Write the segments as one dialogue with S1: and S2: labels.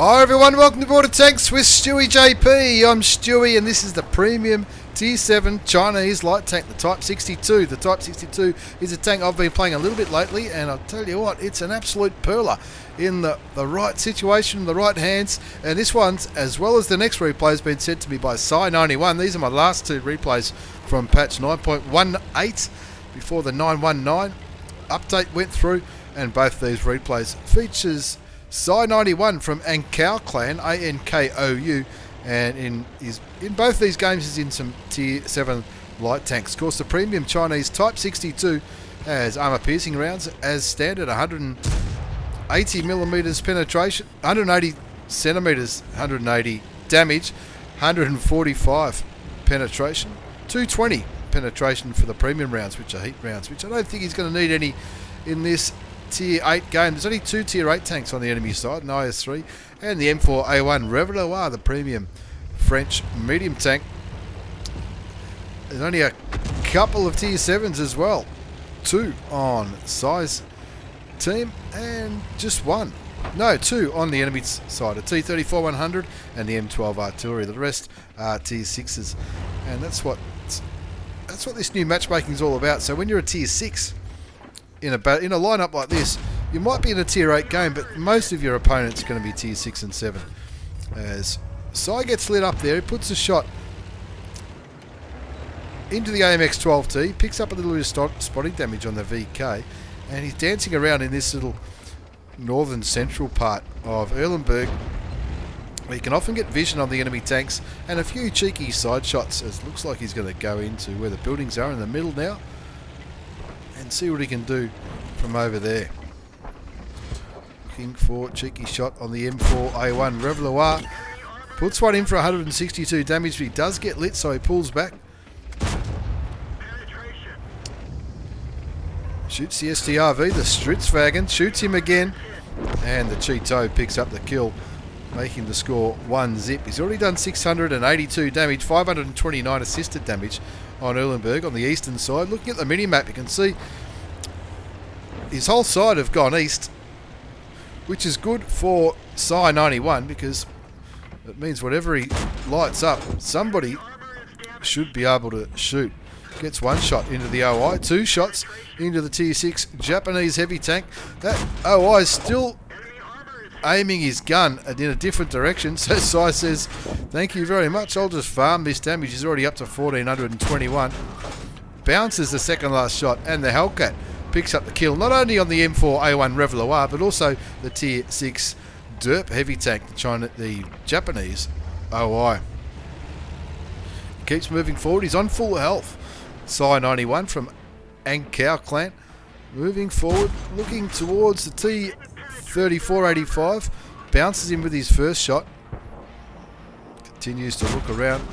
S1: Hi everyone, welcome to Border Tanks with stewiejp. I'm Stewie and this is the premium T7 Chinese light tank, the Type 62. The Type 62 is a tank I've been playing a little bit lately, and I'll tell you what, it's an absolute perler in the right situation, the right hands. And this one's, as well as the next replay, has been sent to me by Cy91. These are my last two replays from patch 9.18 before the 919 update went through, and both these replays features Cy91 from ANKOU clan, ANKOU, and in both ththese games is in some tier 7 light tanks. Of course, the premium Chinese Type 62 has armor piercing rounds as standard, 180 millimeters penetration, 180 centimeters, 180 damage, 145 penetration, 220 penetration for the premium rounds, which are heat rounds, which I don't think he's going to need any in this Tier 8 game. There's only two Tier 8 tanks on the enemy side, an IS-3 and the M4A1 Repeatable, the premium French medium tank. There's only a couple of Tier 7s as well. Two on Cy's team and just one. No, two on the enemy side, a T71 and the M12 artillery. The rest are Tier 6s. And that's what this new matchmaking is all about. So when you're a Tier 6 in a lineup like this, you might be in a Tier 8 game, but most of your opponents are going to be Tier 6 and 7. As Cy gets lit up there, he puts a shot into the AMX-12T, picks up a little bit of spotting damage on the VK, and he's dancing around in this little northern central part of Erlenberg, where you can often get vision on the enemy tanks and a few cheeky side shots, as it looks like he's going to go into where the buildings are in the middle now and see what he can do from over there. Looking for a cheeky shot on the M4A1 Reveloir. Puts one in for 162 damage, but he does get lit, so he pulls back. Shoots the STRV, the Stritzwagen, shoots him again, and the Cheeto picks up the kill, making the score 1-0. He's already done 682 damage, 529 assisted damage on Erlenberg on the eastern side. Looking at the mini-map, you can see his whole side have gone east, which is good for Cy91 because it means whatever he lights up, somebody should be able to shoot. Gets one shot into the OI, two shots into the Tier 6 Japanese heavy tank. That OI is still aiming his gun in a different direction, so Cy says, thank you very much, I'll just farm this damage. He's already up to 1421. Bounces the second last shot, and the Hellcat picks up the kill, not only on the M4A1 Reveloir, but also the Tier 6 Derp heavy tank, the Japanese OI. He keeps moving forward, he's on full health. Cy91 from ANKOU clan, moving forward, looking towards the T3485, bounces in with his first shot, continues to look around,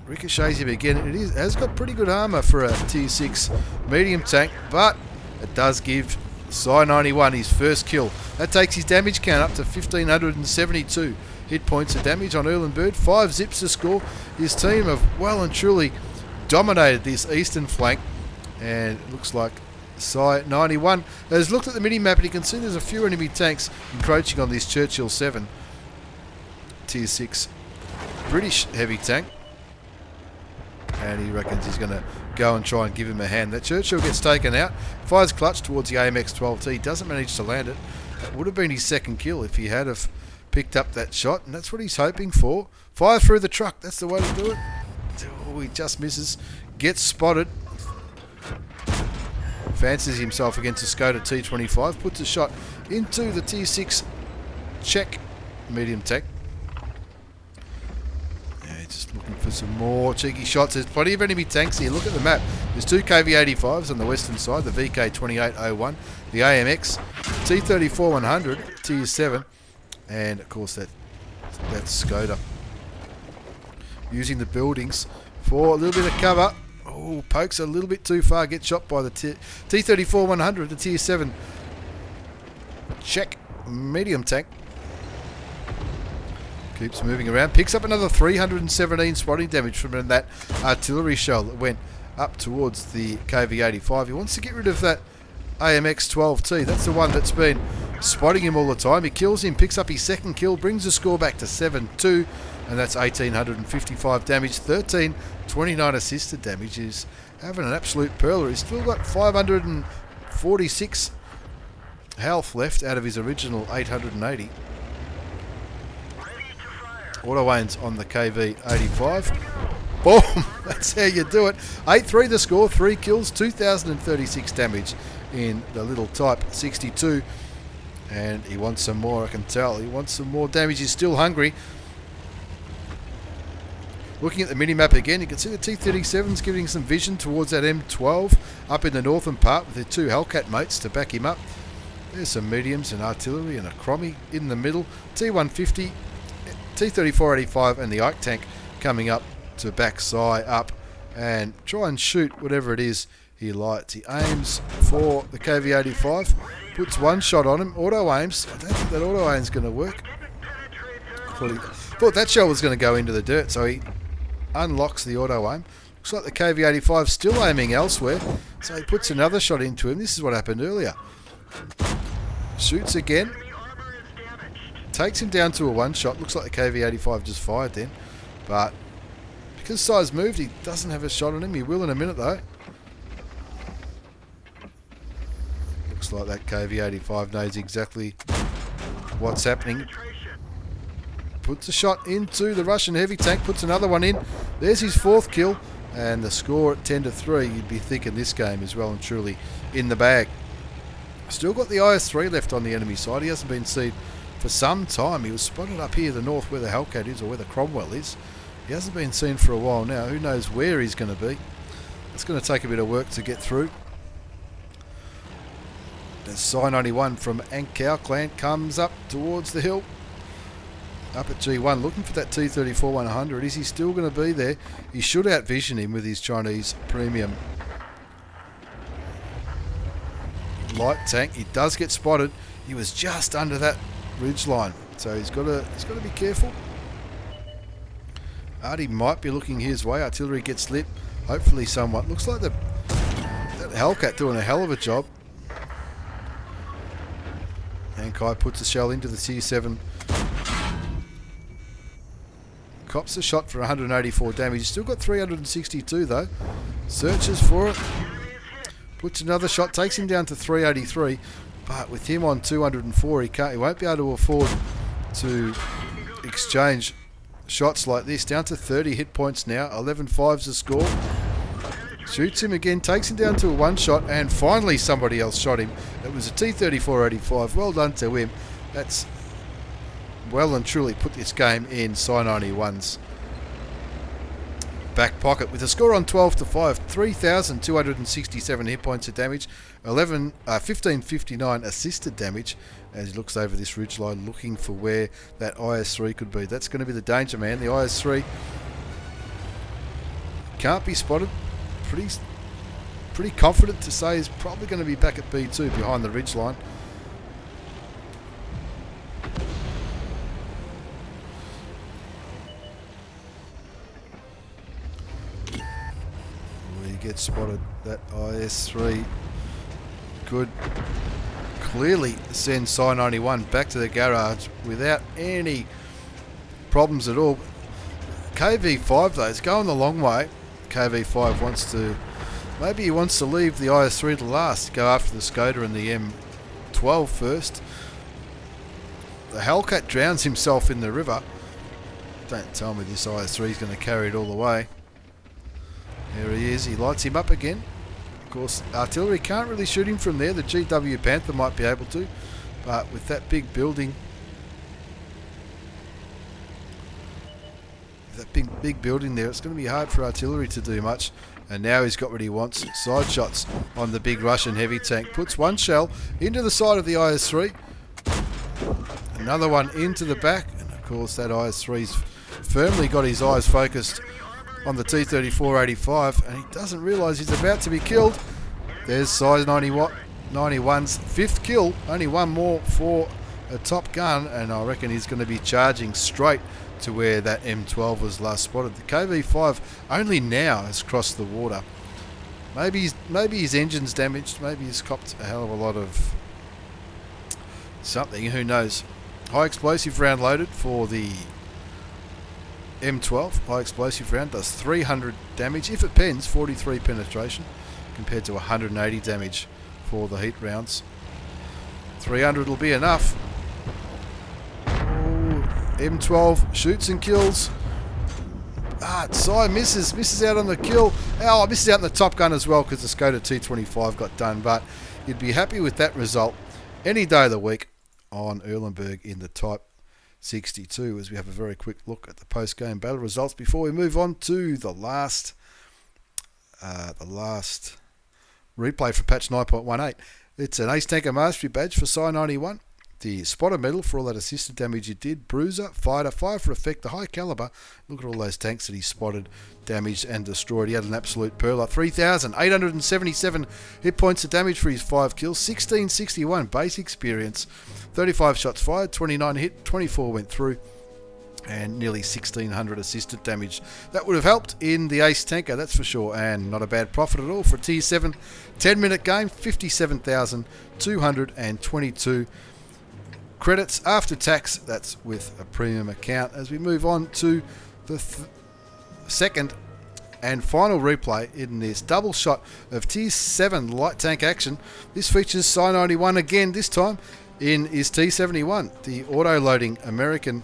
S1: ricochets him again. It has got pretty good armour for a Tier 6 medium tank, but it does give Cy91 his first kill. That takes his damage count up to 1572 hit points of damage on Erlenberg, 5 zips to score. His team have well and truly dominated this eastern flank, and it looks like Cy91 has looked at the mini-map and you can see there's a few enemy tanks encroaching on this Churchill 7 Tier 6 British heavy tank, and he reckons he's going to go and try and give him a hand. That Churchill gets taken out, fires clutch towards the AMX-12T, doesn't manage to land it. That would have been his second kill if he had have picked up that shot, and that's what he's hoping for. Fire through the truck, that's the way to do it. Oh, he just misses, gets spotted, fancies himself against a Skoda T25, puts a shot into the Tier 6 Czech medium tank. Yeah, just looking for some more cheeky shots. There's plenty of enemy tanks here. Look at the map. There's two KV-85s on the western side, the VK2801, the AMX, T34-100, Tier 7, and of course that's Skoda. Using the buildings for a little bit of cover. Oh, pokes a little bit too far, gets shot by the T34-100, the Tier 7 Czech medium tank. Keeps moving around, picks up another 317 spotting damage from that artillery shell that went up towards the KV-85. He wants to get rid of that AMX-12T. That's the one that's been spotting him all the time. He kills him, picks up his second kill, brings the score back to 7-2, and that's 1,855 damage, 1,329 assisted damage. He's having an absolute perler. He's still got 546 health left out of his original 880. Auto Aim's on the KV85. Boom! That's how you do it. 8-3 the score, 3 kills, 2,036 damage in the little Type 62. And he wants some more, I can tell. He wants some more damage. He's still hungry. Looking at the minimap again, you can see the T37's giving some vision towards that M12 up in the northern part with the two Hellcat mates to back him up. There's some mediums and artillery and a Crommy in the middle. T150, T3485 and the Ike tank coming up to back Sai up and try and shoot whatever it is he lights. He aims for the KV85, puts one shot on him, auto aims. I don't think that auto aim's going to work. Thought that shell was going to go into the dirt, so he unlocks the auto aim. Looks like the KV85 still aiming elsewhere, so he puts another shot into him. This is what happened earlier. Shoots again. Takes him down to a one shot. Looks like the KV85 just fired then. But because Sai's moved, he doesn't have a shot on him. He will in a minute though. Looks like that KV85 knows exactly what's happening. Puts a shot into the Russian heavy tank. Puts another one in. There's his fourth kill. And the score at 10-3. You'd be thinking this game is well and truly in the bag. Still got the IS-3 left on the enemy side. He hasn't been seen for some time. He was spotted up here to the north where the Hellcat is, or where the Cromwell is. He hasn't been seen for a while now. Who knows where he's going to be. It's going to take a bit of work to get through. The Sai 91 from ANKOU clan comes up towards the hill. Up at G1, looking for that T34-100. Is he still going to be there? He should outvision him with his Chinese premium light tank. He does get spotted. He was just under that ridge line, so he's got to be careful. Artie might be looking his way. Artillery gets lit. Hopefully somewhat. Looks like that Hellcat doing a hell of a job. ANKOU puts a shell into the T7. Cops a shot for 184 damage. He's still got 362 though. Searches for it. Puts another shot. Takes him down to 383. But with him on 204, he won't be able to afford to exchange shots like this. Down to 30 hit points now. 11-5's the score. Shoots him again. Takes him down to a one shot. And finally somebody else shot him. It was a T34-85. Well done to him. That's well and truly put this game in Sai 91's back pocket with a score on 12-5, 3,267 hit points of damage, 1,559 assisted damage as he looks over this ridgeline looking for where that IS-3 could be. That's going to be the danger man. The IS-3 can't be spotted. Pretty confident to say he's probably going to be back at B2 behind the ridgeline. Gets spotted. That IS-3 could clearly send Sai 91 back to the garage without any problems at all. KV5 though is going the long way. KV5 wants to, maybe he wants to leave the IS-3 to last, go after the Skoda and the M12 first. The Hellcat drowns himself in the river. Don't tell me this IS-3 is going to carry it all the way. There he is. He lights him up again. Of course, artillery can't really shoot him from there. The GW Panther might be able to, but with that big building, big building there, it's going to be hard for artillery to do much. And now he's got what he wants. Side shots on the big Russian heavy tank. Puts one shell into the side of the IS-3. Another one into the back. And of course, that IS-3's firmly got his eyes focused on the T34-85, and he doesn't realise he's about to be killed. There's Sai 91's fifth kill, only one more for a top gun, and I reckon he's going to be charging straight to where that M12 was last spotted. The KV5 only now has crossed the water. Maybe his engine's damaged, maybe he's copped a hell of a lot of something, who knows. High explosive round loaded for the M12. High explosive round does 300 damage. If it pens, 43 penetration compared to 180 damage for the heat rounds. 300 will be enough. Ooh, M12 shoots and kills. Sai misses out on the kill. Oh, misses out on the top gun as well because the Skoda T25 got done. But you'd be happy with that result any day of the week on Erlenberg in the Type 62, as we have a very quick look at the post-game battle results before we move on to the last replay for patch 9.18. It's an Ace Tanker Mastery badge for Sai 91. The Spotter Medal for all that assisted damage you did. Bruiser, Fighter, Fire for Effect, the High Caliber. Look at all those tanks that he spotted, damaged and destroyed. He had an absolute perler. 3,877 hit points of damage for his 5 kills. 1661 base experience. 35 shots fired, 29 hit, 24 went through. And nearly 1,600 assisted damage. That would have helped in the Ace Tanker, that's for sure. And not a bad profit at all for a Tier 7 10-minute game. 57,222 credits after tax. That's with a premium account. As we move on to the second and final replay in this double shot of Tier 7 light tank action. This features Sai 91 again, this time in his T71, the auto-loading American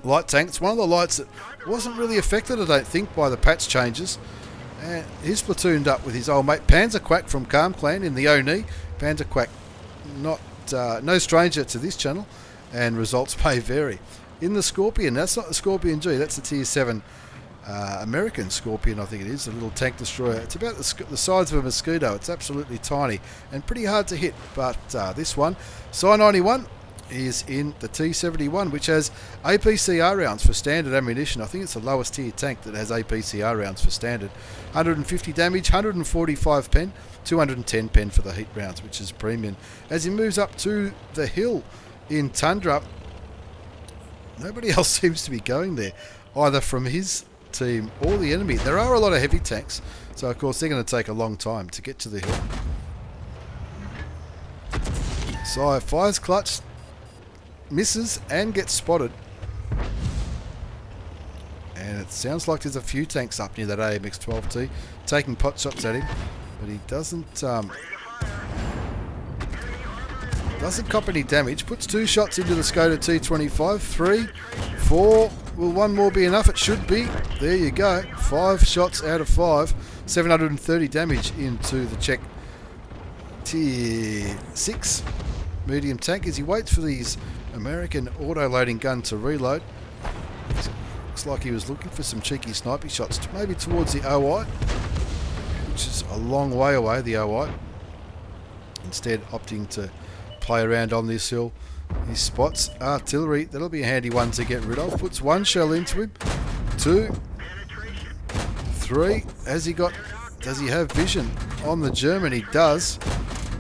S1: light tank. It's one of the lights that wasn't really affected, I don't think, by the patch changes. And he's platooned up with his old mate Panzer Quack from Calm Clan in the Oni. Panzer Quack, no stranger to this channel, and results may vary. In the Scorpion, that's not the Scorpion G, that's the Tier 7 American Scorpion, I think it is, a little tank destroyer. It's about the size of a mosquito. It's absolutely tiny and pretty hard to hit, but this one, Sai 91, is in the T71, which has APCR rounds for standard ammunition. I think it's the lowest tier tank that has APCR rounds for standard. 150 damage, 145 pen, 210 pen for the heat rounds, which is premium. As he moves up to the hill in Tundra, nobody else seems to be going there, either from his team or the enemy. There are a lot of heavy tanks, so of course they're going to take a long time to get to the hill. Sai fires clutch, misses and gets spotted, and it sounds like there's a few tanks up near that AMX-12T taking pot shots at him, but he doesn't cop any damage. Puts 2 shots into the Skoda T25. 3, 4, will one more be enough? It should be. There you go, 5 shots out of 5, 730 damage into the Czech Tier 6 medium tank as he waits for these American auto-loading gun to reload. Looks like he was looking for some cheeky snipey shots, maybe towards the OI, which is a long way away, the OI. Instead, opting to play around on this hill. He spots artillery. That'll be a handy one to get rid of. Puts 1 shell into him. 2, 3. Does he have vision on the German? He does.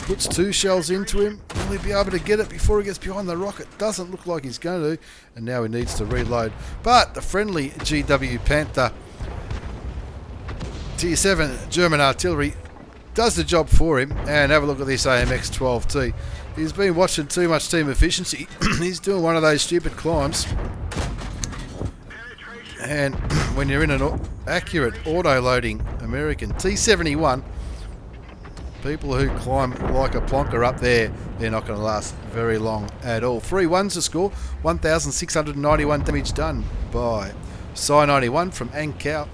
S1: Puts 2 shells into him. Will he be able to get it before he gets behind the rocket? Doesn't look like he's going to. And now he needs to reload. But the friendly GW Panther Tier 7 German artillery does the job for him. And have a look at this AMX-12T. He's been watching too much team efficiency. He's doing one of those stupid climbs. And when you're in an accurate auto-loading American T71, people who climb like a plonker up there, they're not going to last very long at all. 3 ones to score. 1,691 damage done by Sai 91 from ANKOU.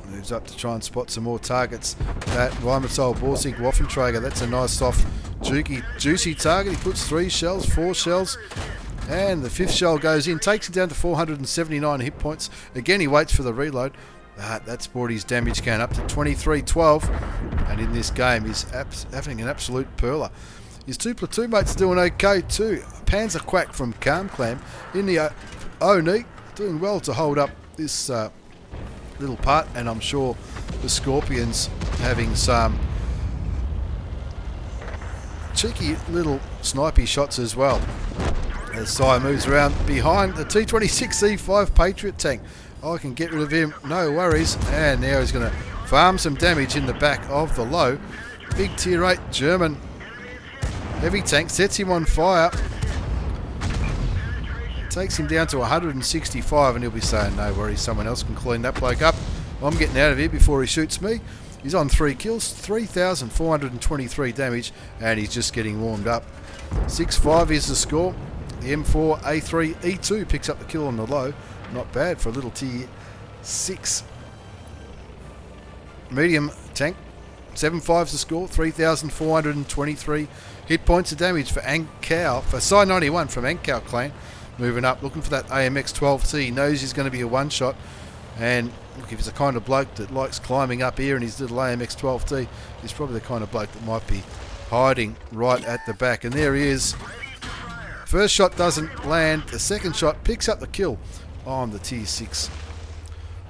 S1: Moves up to try and spot some more targets. That Rheinmetall Borsig Waffenträger, that's a nice soft juicy target. He puts 3 shells, 4 shells, and the 5th shell goes in, takes him down to 479 hit points. Again, he waits for the reload. That's brought his damage count up to 2312, and in this game he's having an absolute perler. His 2 platoon mates are doing okay too. Panzer Quack from Calm Clan in the Oni, doing well to hold up this little part, and I'm sure the Scorpions having some cheeky little snipey shots as well. As Sai moves around behind the T26E5 Patriot tank. I can get rid of him, no worries. And now he's going to farm some damage in the back of the low. Big Tier 8 German Heavy tank sets him on fire. Takes him down to 165, and he'll be saying, no worries, someone else can clean that bloke up. I'm getting out of here before he shoots me. He's on 3 kills, 3,423 damage, and he's just getting warmed up. 6-5 is the score. The M4 A3 E2 picks up the kill on the low. Not bad for a little T6 medium tank. 7-5's the score, 3,423 hit points of damage for ANKOU, for Psi 91 from ANKOU clan. Moving up, looking for that AMX 12T. He knows he's going to be a one-shot. And look, if he's the kind of bloke that likes climbing up here in his little AMX 12T, he's probably the kind of bloke that might be hiding right at the back. And there he is. First shot doesn't land. The second shot picks up the kill on the Tier 6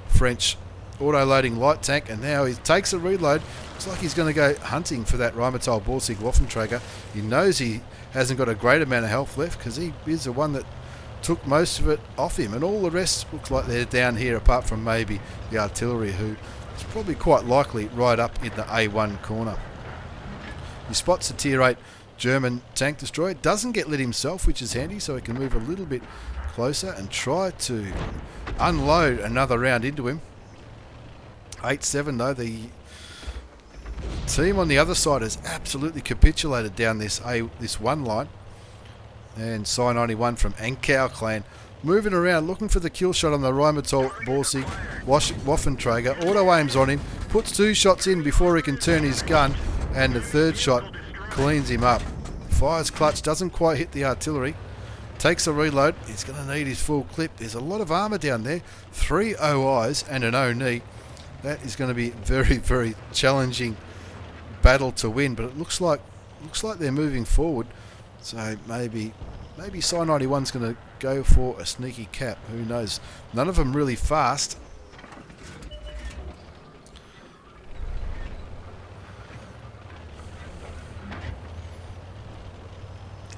S1: French auto-loading light tank. And now he takes a reload. Looks like he's going to go hunting for that Repeatable Borsig Waffenträger. He knows he hasn't got a great amount of health left because he is the one that took most of it off him, and all the rest looks like they're down here apart from maybe the artillery, who is probably quite likely right up in the A1 corner. He spots the Tier 8 German tank destroyer. Doesn't get lit himself, which is handy, so he can move a little bit closer and try to unload another round into him. 8-7 though. The team on the other side has absolutely capitulated down this one line. And Psi 91 from ANKOU clan moving around, looking for the kill shot on the Repeatable Borsig Waffenträger. Auto aims on him, puts 2 shots in before he can turn his gun, and the third shot cleans him up. Fires clutch, doesn't quite hit the artillery. Takes a reload. He's going to need his full clip. There's a lot of armour down there. 3 OIs and an O-knee. That is going to be very, very challenging battle to win. But it looks like they're moving forward. So maybe Psi 91's going to go for a sneaky cap. Who knows? None of them really fast.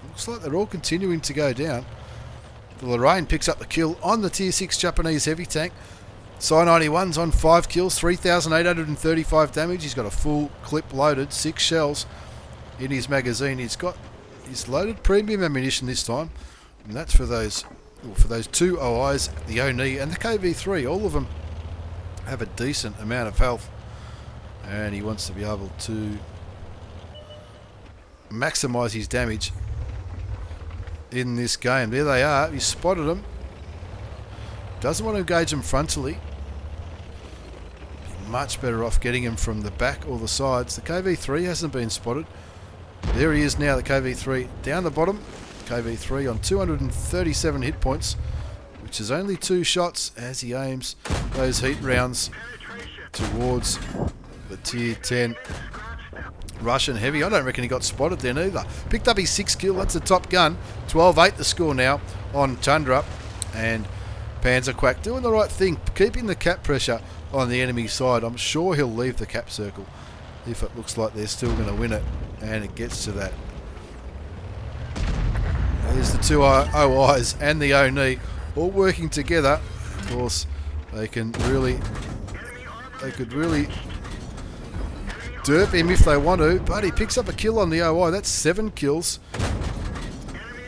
S1: Looks like they're all continuing to go down. The Lorraine picks up the kill on the Tier 6 Japanese heavy tank. Psi 91's on 5 kills, 3,835 damage. He's got a full clip loaded, 6 shells in his magazine. He's loaded premium ammunition this time, and that's for those 2 OIs, the O-knee and the KV3. All of them have a decent amount of health, and he wants to be able to maximise his damage in this game. There they are. He spotted them. Doesn't want to engage them frontally. Much better off getting him from the back or the sides. The KV3 hasn't been spotted. There he is now, the KV3 down the bottom. KV3 on 237 hit points, which is only 2 shots as he aims those heat rounds towards the Tier 10 Russian heavy. I don't reckon he got spotted then either. Picked up his 6th kill. That's the top gun. 12-8 the score now on Tundra. And Panzerquack doing the right thing, keeping the cap pressure on the enemy side. I'm sure he'll leave the cap circle if it looks like they're still going to win it, and it gets to that. There's the 2 OIs and the O-knee all working together. Of course, they could really derp him if they want to, but he picks up a kill on the OI. That's 7 kills.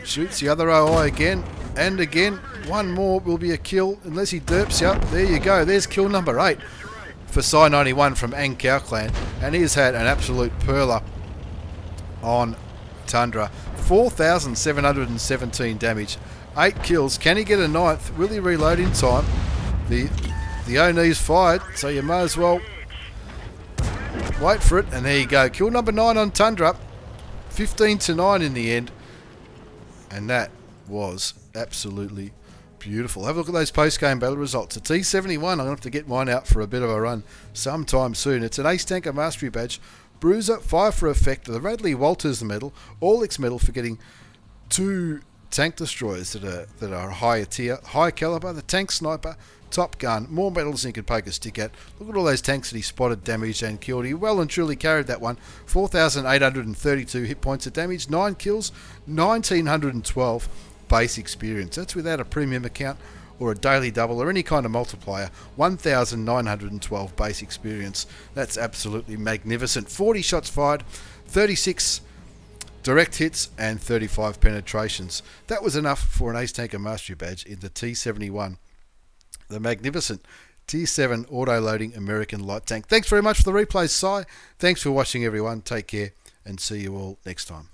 S1: Shoots the other OI again and again. One more will be a kill unless he derps you. There you go. There's kill number 8 for Psi 91 from ANKOU clan, and he's had an absolute perler on Tundra. 4,717 damage, 8 kills. Can he get a 9th? Will he reload in time? The O-knee's fired, so you may as well wait for it. And there you go, kill number 9 on Tundra. 15-9 in the end, and that was absolutely beautiful. Have a look at those post-game battle results. The T71, I'm going to have to get mine out for a bit of a run sometime soon. It's an Ace Tanker Mastery Badge, Bruiser, 5 for Effect, the Radley Walters medal, All-X medal for getting 2 tank destroyers that are higher tier, high caliber, the Tank Sniper, Top Gun, more medals than you could poke a stick at. Look at all those tanks that he spotted, damaged and killed. He well and truly carried that one. 4,832 hit points of damage, 9 kills, 1,912 base experience. That's without a premium account or a daily double or any kind of multiplier. 1,912 base experience. That's absolutely magnificent. 40 shots fired, 36 direct hits, and 35 penetrations. That was enough for an Ace Tanker Mastery Badge in the T71, the magnificent T7 auto-loading American light tank. Thanks very much for the replays, Si. Thanks for watching, everyone. Take care, and see you all next time.